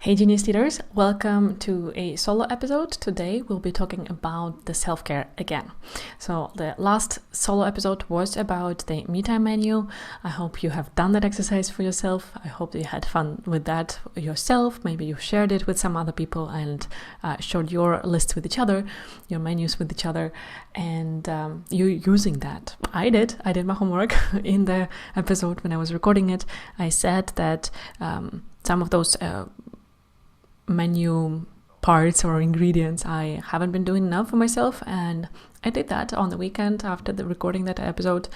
Hey Genius Leaders, welcome to a solo episode. Today we'll be talking about the self-care again. So the last solo episode was about the me time menu. I hope you have done that exercise for yourself. I hope you had fun with that yourself. Maybe you shared it with some other people and shared your lists with each other, your menus with each other, and you're using that. I did my homework in the episode when I was recording it. I said that some of those menu parts or ingredients I haven't been doing enough for myself, and I did that on the weekend after the recording that episode.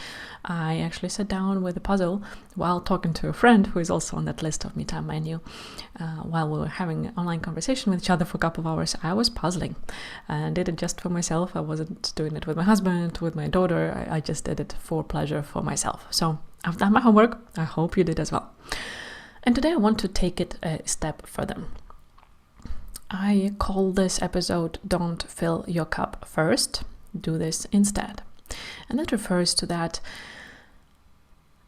I actually sat down with a puzzle while talking to a friend who is also on that list of me time menu. While we were having an online conversation with each other for a couple of hours, I was puzzling and did it just for myself. I wasn't doing it with my husband, with my daughter. I just did it for pleasure for myself. So I've done my homework. I hope you did as well. And today I want to take it a step further. I call this episode Don't Fill Your Cup First, Do This Instead. And that refers to that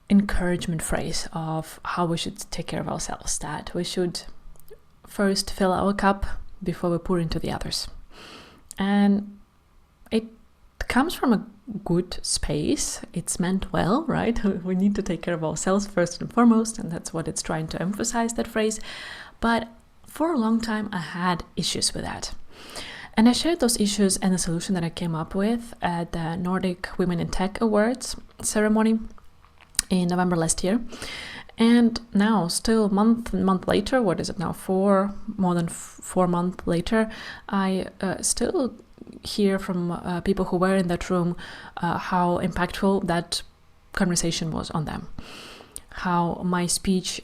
encouragement phrase of how we should take care of ourselves, that we should first fill our cup before we pour into the others. And it comes from a good space. It's meant well, right? We need to take care of ourselves first and foremost, and that's what it's trying to emphasize, that phrase. But for a long time, I had issues with that. And I shared those issues and the solution that I came up with at the Nordic Women in Tech Awards ceremony in November last year. And now, still month later, what is it now? More than 4 months later, I still hear from people who were in that room how impactful that conversation was on them. How my speech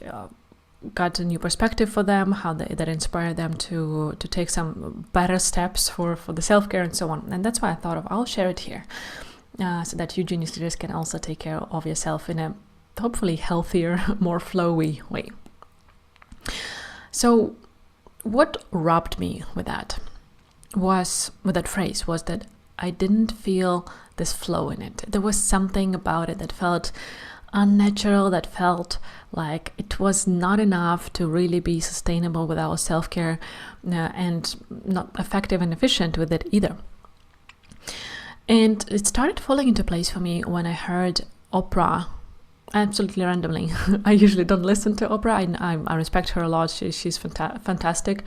got a new perspective for them, how that inspired them to take some better steps for the self-care and so on. And that's why I thought I'll share it here, so that you genius leaders can also take care of yourself in a hopefully healthier, more flowy way. So what robbed me with that phrase was that I didn't feel this flow in it. There was something about it that felt unnatural, that felt like it was not enough to really be sustainable with our self-care, and not effective and efficient with it either. And it started falling into place for me when I heard Oprah, absolutely randomly. I usually don't listen to Oprah. I respect her a lot. She's fantastic.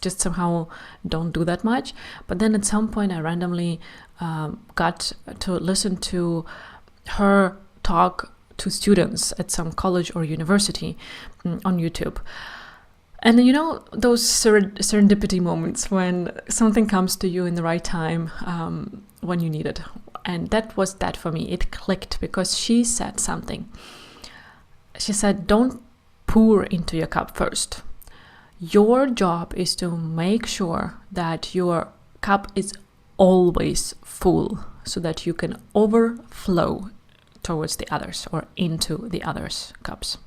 Just somehow don't do that much. But then at some point I randomly got to listen to her talk to students at some college or university on YouTube. And you know, those serendipity moments when something comes to you in the right time, when you need it. And that was that for me. It clicked because she said something. She said, don't pour into your cup first. Your job is to make sure that your cup is always full so that you can overflow towards the others or into the others' cups.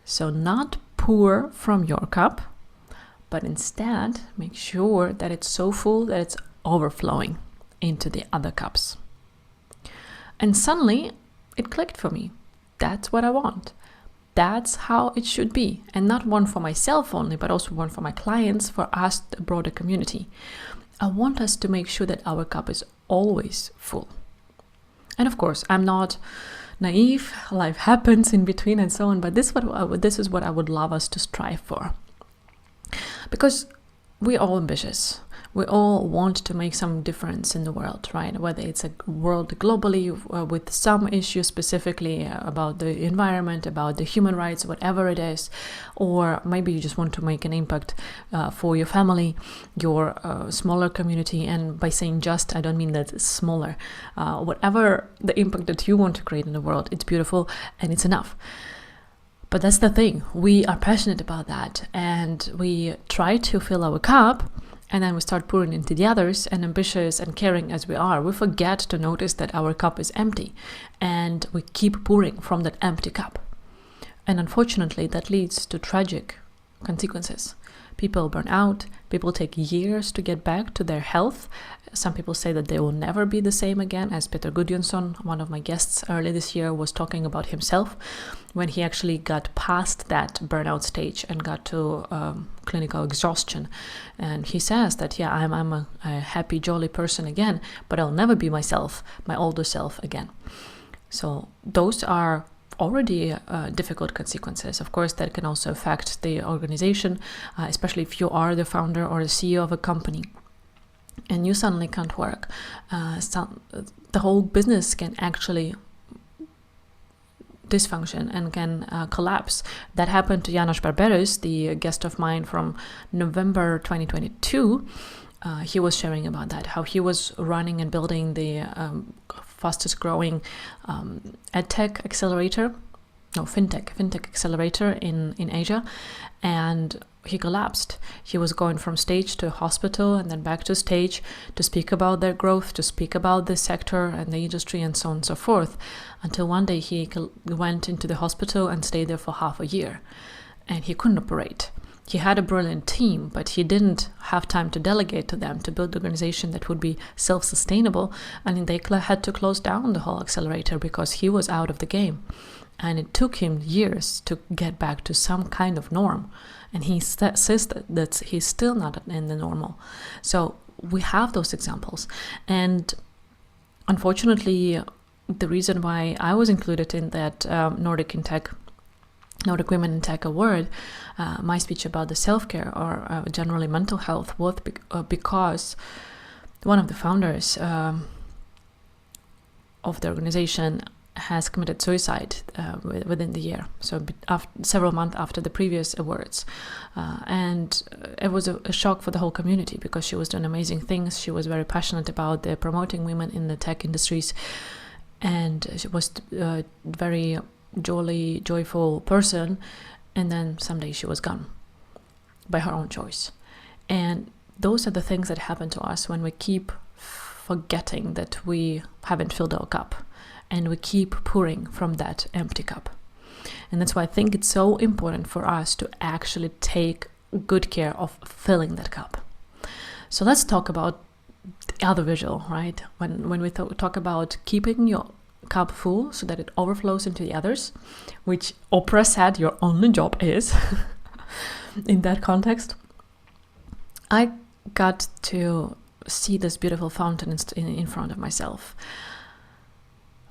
So not pour from your cup, but instead make sure that it's so full that it's overflowing into the other cups. And suddenly it clicked for me. That's what I want. That's how it should be. And not one for myself only, but also one for my clients, for us, the broader community. I want us to make sure that our cup is always full. And of course, I'm not naive. Life happens in between and so on. But this is what I would love us to strive for. Because we're all ambitious. We all want to make some difference in the world, right? Whether it's a world globally with some issues specifically about the environment, about the human rights, whatever it is, or maybe you just want to make an impact for your family, your smaller community. And by saying just, I don't mean that it's smaller. Whatever the impact that you want to create in the world, it's beautiful and it's enough. But that's the thing. We are passionate about that, and we try to fill our cup. And then we start pouring into the others, and ambitious and caring as we are, we forget to notice that our cup is empty, and we keep pouring from that empty cup. And unfortunately, that leads to tragic consequences. People burn out. People take years to get back to their health. Some people say that they will never be the same again, as Peter Gudjonsson, one of my guests early this year, was talking about himself when he actually got past that burnout stage and got to clinical exhaustion. And he says that, yeah, I'm a happy, jolly person again, but I'll never be myself, my older self again. So those are already difficult consequences. Of course, that can also affect the organization, especially if you are the founder or the CEO of a company and you suddenly can't work. The whole business can actually dysfunction and can collapse. That happened to Janos Barberus, the guest of mine from November 2022. He was sharing about that, how he was running and building the fastest growing fintech accelerator in Asia, and he collapsed. He was going from stage to hospital and then back to stage to speak about their growth, to speak about the sector and the industry and so on and so forth, until one day he went into the hospital and stayed there for half a year, and he couldn't operate. He had a brilliant team, but he didn't have time to delegate to them to build an organization that would be self-sustainable, and they had to close down the whole accelerator because he was out of the game. And it took him years to get back to some kind of norm. And he says that he's still not in the normal. So we have those examples. And unfortunately, the reason why I was included in that Nordic Women in Tech Award, my speech about the self-care or generally mental health, was because one of the founders of the organization has committed suicide within the year, so several months after the previous awards. And it was a shock for the whole community because she was doing amazing things. She was very passionate about promoting women in the tech industries, and she was a very jolly, joyful person. And then someday she was gone by her own choice. And those are the things that happen to us when we keep forgetting that we haven't filled our cup, and we keep pouring from that empty cup. And that's why I think it's so important for us to actually take good care of filling that cup. So let's talk about the other visual, right? When we talk about keeping your cup full so that it overflows into the others, which Oprah said your only job is, in that context, I got to see this beautiful fountain in front of myself,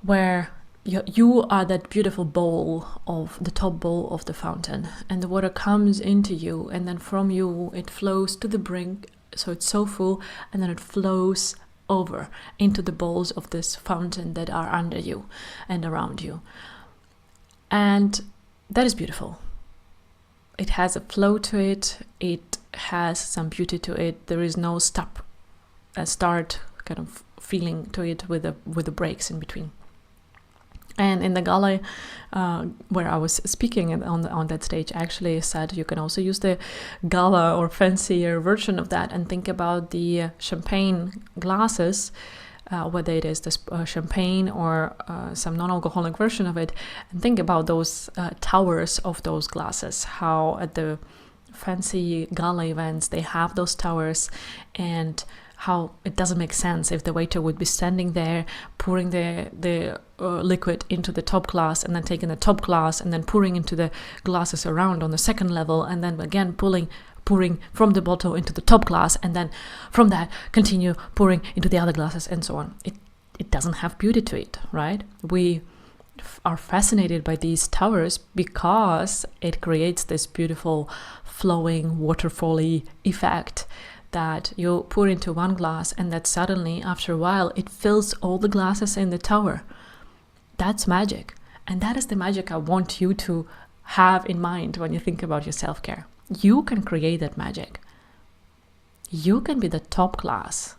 where you are that beautiful bowl of the top bowl of the fountain, and the water comes into you, and then from you it flows to the brink, so it's so full, and then it flows over into the bowls of this fountain that are under you and around you. And that is beautiful. It has a flow to it. It has some beauty to it. There is no start kind of feeling to it with the breaks in between. And in the gala where I was speaking on that stage, I actually said you can also use the gala or fancier version of that and think about the champagne glasses, whether it is this champagne or some non-alcoholic version of it, and think about those towers of those glasses, how at the fancy gala events they have those towers, and how it doesn't make sense if the waiter would be standing there pouring the liquid into the top glass and then taking the top glass and then pouring into the glasses around on the second level, and then again pouring from the bottle into the top glass, and then from that continue pouring into the other glasses and so on. It doesn't have beauty to it, right? We are fascinated by these towers because it creates this beautiful flowing waterfall-y effect that you pour into one glass, and that suddenly after a while it fills all the glasses in the tower. That's magic, and that is the magic I want you to have in mind when you think about your self-care. You can create that magic. You can be the top glass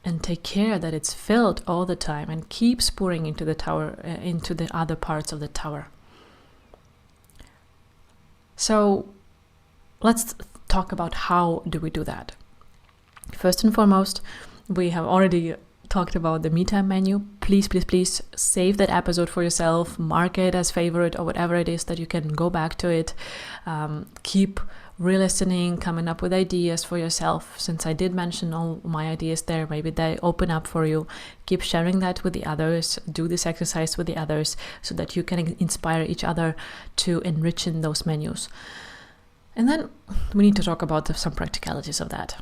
and take care that it's filled all the time and keeps pouring into the tower, into the other parts of the tower. So let's talk about how do we do that. First and foremost, we have already talked about the me time menu. Please save that episode for yourself, mark it as favorite or whatever it is that you can go back to it. Keep re-listening, coming up with ideas for yourself. Since I did mention all my ideas there, maybe they open up for you. Keep sharing that with the others. Do this exercise with the others so that you can inspire each other to enrich in those menus. And then we need to talk about some practicalities of that.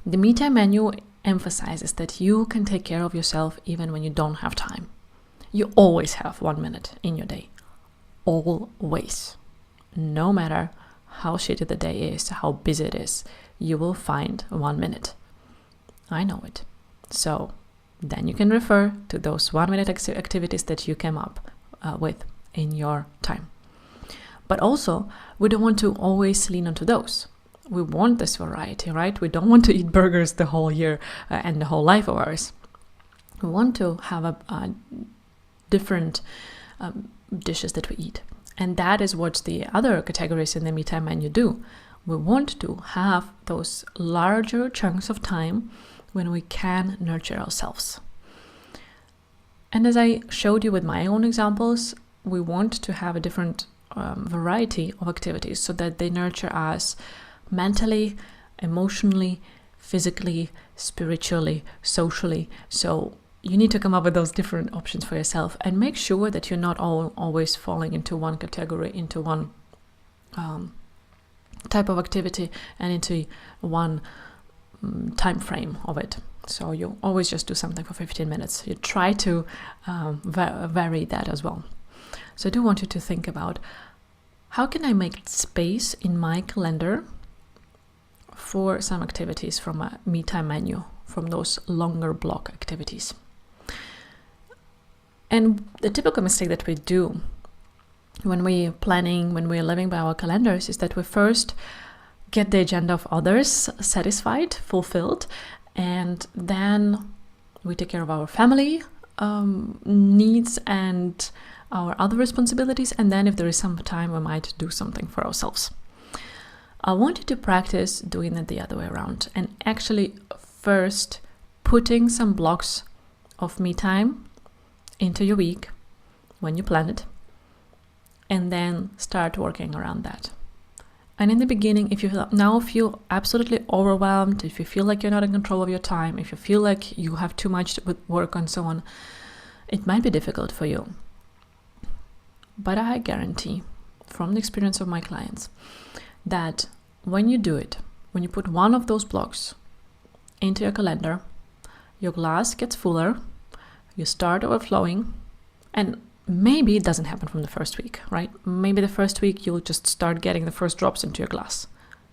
The Me Time menu emphasizes that you can take care of yourself even when you don't have time. You always have 1 minute in your day. Always. No matter how shitty the day is, how busy it is, you will find 1 minute. I know it. So then you can refer to those 1 minute activities that you came up with in your time. But also, we don't want to always lean onto those. We want this variety, right? We don't want to eat burgers the whole year and the whole life of ours. We want to have a different dishes that we eat. And that is what the other categories in the Me Time menu do. We want to have those larger chunks of time when we can nurture ourselves. And as I showed you with my own examples, we want to have a different variety of activities so that they nurture us mentally, emotionally, physically, spiritually, socially. So you need to come up with those different options for yourself and make sure that you're not always falling into one category, into one type of activity and into one time frame of it. So you always just do something for 15 minutes. You try to vary that as well. So I do want you to think about, how can I make space in my calendar for some activities from a Me Time menu, from those longer block activities? And the typical mistake that we do when we're planning, when we're living by our calendars, is that we first get the agenda of others satisfied, fulfilled, and then we take care of our family needs and our other responsibilities, and then if there is some time, we might do something for ourselves. I want you to practice doing it the other way around and actually first putting some blocks of me time into your week when you plan it, and then start working around that. And in the beginning, if you now feel absolutely overwhelmed, if you feel like you're not in control of your time, if you feel like you have too much with work and so on, it might be difficult for you. But I guarantee, from the experience of my clients, that when you do it, when you put one of those blocks into your calendar, your glass gets fuller, you start overflowing, and maybe it doesn't happen from the first week, right? Maybe the first week you'll just start getting the first drops into your glass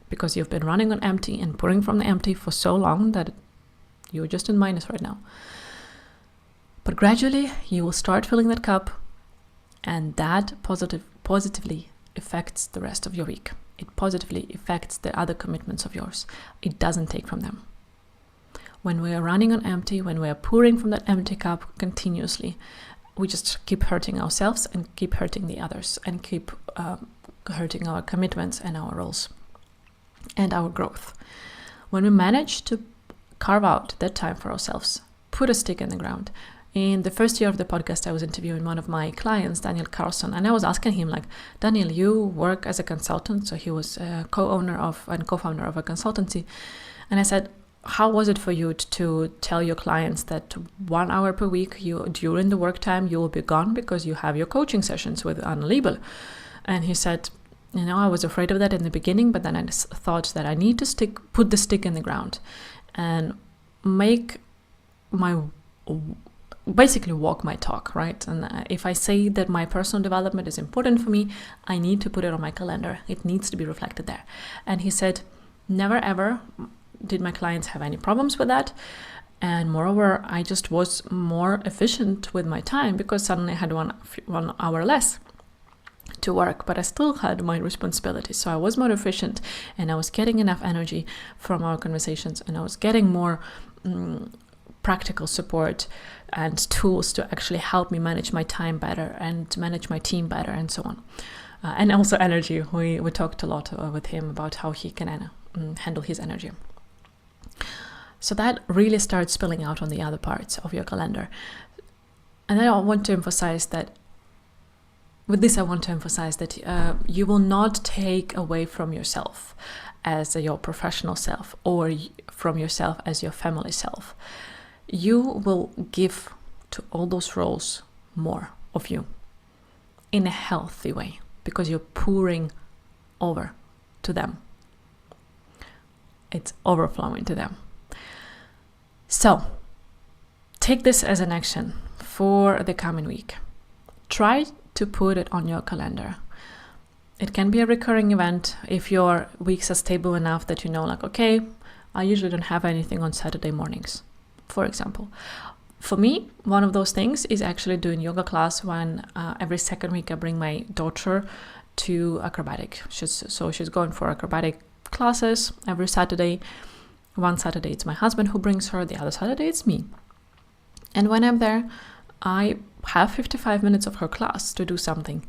because you've been running on empty and pouring from the empty for so long that you're just in minus right now. But gradually you will start filling that cup, and that positively affects the rest of your week. It positively affects the other commitments of yours. It doesn't take from them. When we are running on empty, when we are pouring from that empty cup continuously, we just keep hurting ourselves and keep hurting the others and keep hurting our commitments and our roles and our growth. When we manage to carve out that time for ourselves, put a stick in the ground. In the first year of the podcast, I was interviewing one of my clients, Daniel Carlson, and I was asking him, like, Daniel, you work as a consultant. So he was a co-owner of and co-founder of a consultancy. And I said, how was it for you to tell your clients that 1 hour per week, during the work time, you will be gone because you have your coaching sessions with Anna Liebel? And he said, I was afraid of that in the beginning, but then I thought that I need to put the stick in the ground and basically walk my talk, right? And if I say that my personal development is important for me, I need to put it on my calendar. It needs to be reflected there. And he said, never ever did my clients have any problems with that. And moreover, I just was more efficient with my time because suddenly I had 1 hour less to work, but I still had my responsibilities. So I was more efficient and I was getting enough energy from our conversations, and I was getting more practical support and tools to actually help me manage my time better and manage my team better and so on. And also energy. We talked a lot with him about how he can handle his energy. So that really starts spilling out on the other parts of your calendar. And I want to emphasize that with this, I want to emphasize that you will not take away from yourself as your professional self or from yourself as your family self. You will give to all those roles more of you in a healthy way because you're pouring over to them. It's overflowing to them. So take this as an action for the coming week. Try to put it on your calendar. It can be a recurring event if your weeks are stable enough that you know, like, okay, I usually don't have anything on Saturday mornings, for example. For me, one of those things is actually doing yoga class when every second week I bring my daughter to acrobatic. She's going for acrobatic classes every Saturday. One Saturday it's my husband who brings her, the other Saturday it's me. And when I'm there, I have 55 minutes of her class to do something.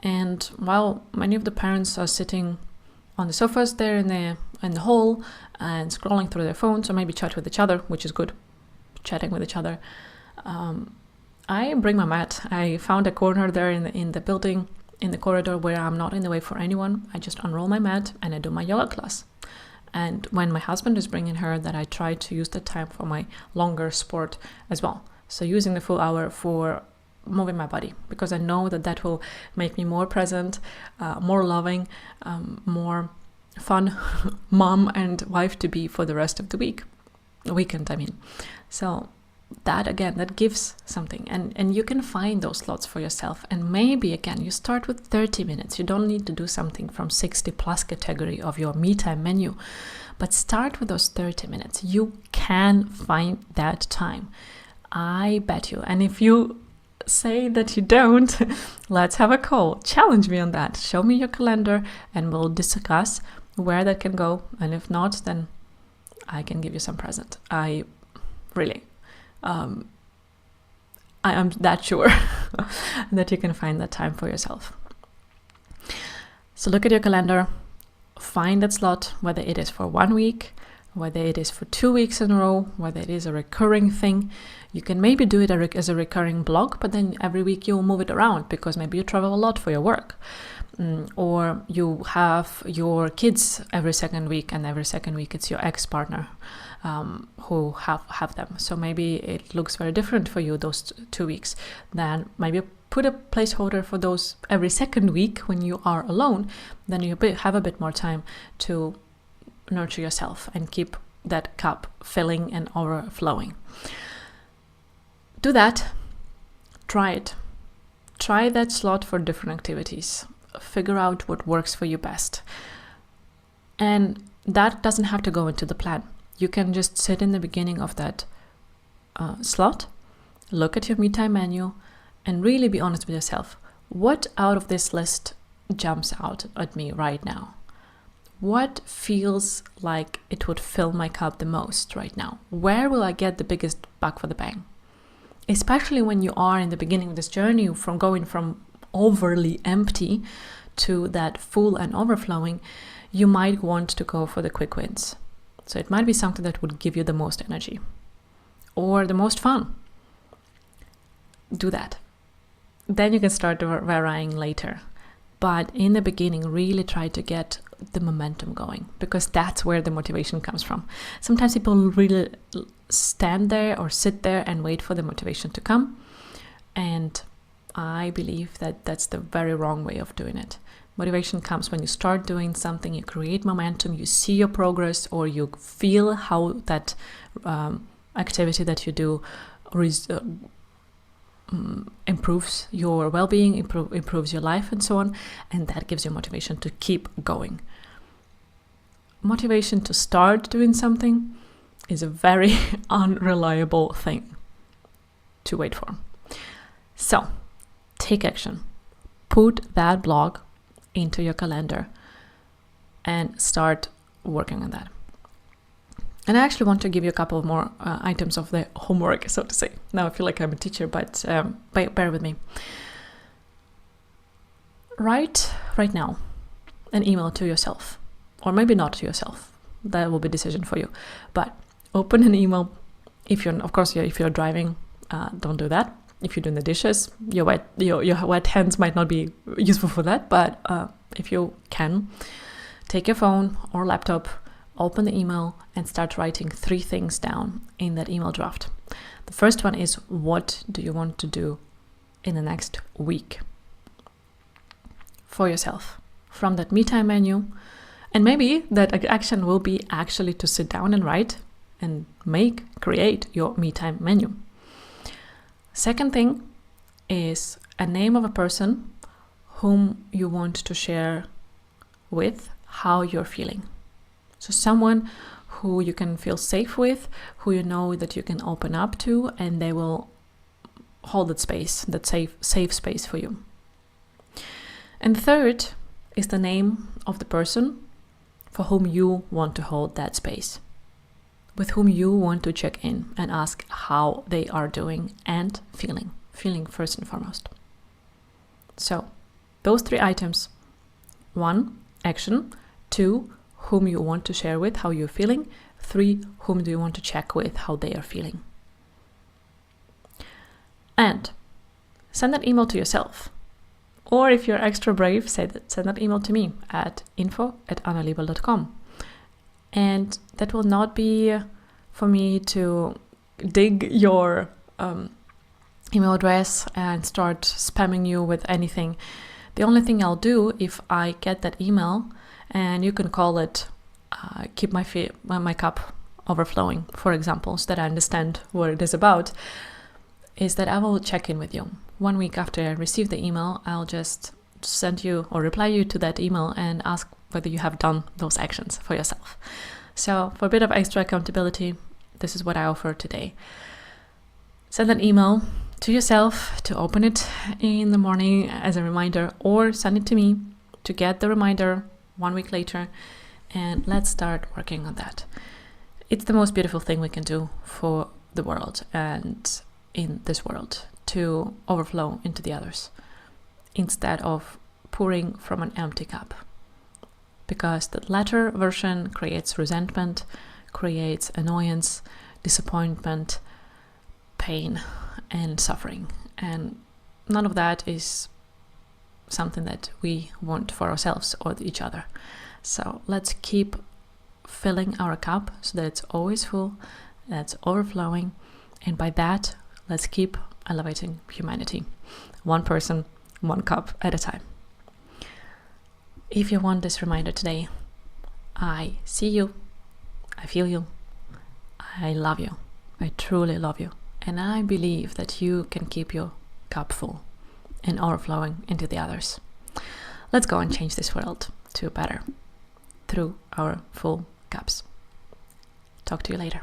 And while many of the parents are sitting on the sofas there in the hall and scrolling through their phones or maybe chat with each other, which is good, chatting with each other, I bring my mat. I found a corner there in the building, in the corridor, where I'm not in the way for anyone. I just unroll my mat and I do my yoga class. And when my husband is bringing her, that I try to use the time for my longer sport as well. So using the full hour for moving my body, because I know that will make me more present, more loving, more fun mom and wife to be for the rest of the weekend, I mean. So that, again, that gives something, and you can find those slots for yourself. And maybe, again, you start with 30 minutes. You don't need to do something from 60 plus category of your me time menu, but start with those 30 minutes. You can find that time, I bet you. And if you say that you don't, let's have a call. Challenge me on that. Show me your calendar and we'll discuss where that can go. And if not, then I can give you some present. I am that sure that you can find that time for yourself. So look at your calendar, find that slot, whether it is for 1 week, whether it is for 2 weeks in a row, whether it is a recurring thing. You can maybe do it as a recurring block, but then every week you'll move it around because maybe you travel a lot for your work. Or you have your kids every second week, and every second week it's your ex-partner who have them. So maybe it looks very different for you those 2 weeks. Then maybe put a placeholder for those every second week when you are alone. Then you have a bit more time to nurture yourself and keep that cup filling and overflowing. Do that. Try it. Try that slot for different activities. Figure out what works for you best. And that doesn't have to go into the plan. You can just sit in the beginning of that slot, look at your me time menu, and really be honest with yourself. What out of this list jumps out at me right now? What feels like it would fill my cup the most right now? Where will I get the biggest bang for the bang? Especially when you are in the beginning of this journey from going from overly empty to that full and overflowing, you might want to go for the quick wins. So it might be something that would give you the most energy or the most fun. Do that. Then you can start varying later. But in the beginning, really try to get the momentum going, because that's where the motivation comes from. Sometimes people really stand there or sit there and wait for the motivation to come. And I believe that that's the very wrong way of doing it. Motivation comes when you start doing something, you create momentum, you see your progress, or you feel how that activity that you do improves your well-being, improves your life, and so on. And that gives you motivation to keep going. Motivation to start doing something is a very unreliable thing to wait for. So take action. Put that block into your calendar and start working on that. And I actually want to give you a couple of more items of the homework, so to say. Now I feel like I'm a teacher, but bear with me. Write right now an email to yourself, or maybe not to yourself. That will be a decision for you. But open an email. If you're driving, don't do that. If you're doing the dishes, your wet hands might not be useful for that, but if you can, take your phone or laptop, open the email, and start writing 3 things down in that email draft. The first one is, what do you want to do in the next week for yourself from that me time menu? And maybe that action will be actually to sit down and write and create your me time menu. Second thing is a name of a person whom you want to share with how you're feeling. So someone who you can feel safe with, who you know that you can open up to, and they will hold that space, that safe space for you. And third is the name of the person for whom you want to hold that space, with whom you want to check in and ask how they are doing and feeling first and foremost. So those 3 items: 1, action; 2, whom you want to share with how you're feeling; 3, whom do you want to check with how they are feeling. And send that email to yourself. Or if you're extra brave, send that email to me at info@annaliebel.com. And that will not be for me to dig your email address and start spamming you with anything. The only thing I'll do if I get that email, and you can call it keep my cup overflowing, for example, so that I understand what it is about, is that I will check in with you. 1 week after I receive the email, I'll just send you or reply you to that email and ask whether you have done those actions for yourself. So for a bit of extra accountability, this is what I offer today. Send an email to yourself to open it in the morning as a reminder, or send it to me to get the reminder 1 week later, and let's start working on that. It's the most beautiful thing we can do for the world and in this world, to overflow into the others instead of pouring from an empty cup. Because the latter version creates resentment, creates annoyance, disappointment, pain, and suffering. And none of that is something that we want for ourselves or each other. So let's keep filling our cup so that it's always full, that's overflowing, and by that, let's keep elevating humanity, 1 person, 1 cup at a time. If you want this reminder today, I see you, I feel you, I love you, I truly love you, and I believe that you can keep your cup full and overflowing into the others. Let's go and change this world to better through our full cups. Talk to you later.